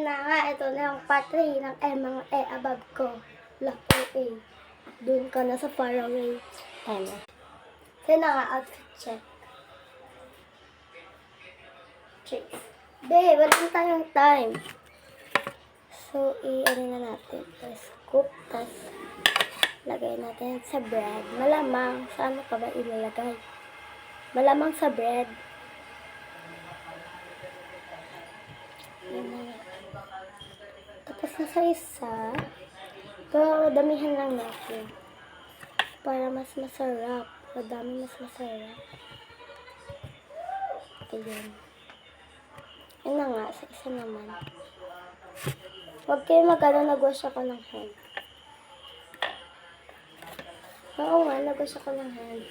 na nga, ito na yung part 3 ng mga above ko. Lock A. Doon ka na sa faraway. Ano? Ito na nga, outfit check. Chase. Babe, wala na tayong time. So, ano na natin. Scoop, tas lagay natin sa bread. Malamang, saan ka ba ilalagay? Malamang sa bread. Tapos nasa isa, pero damihan lang natin. Para mas masarap. Madami mas masarap. Ayan. Yan na nga, sa isa naman. Huwag kayo nag-wash ako ng hand. Oo nga, nag-wash ako ng hand.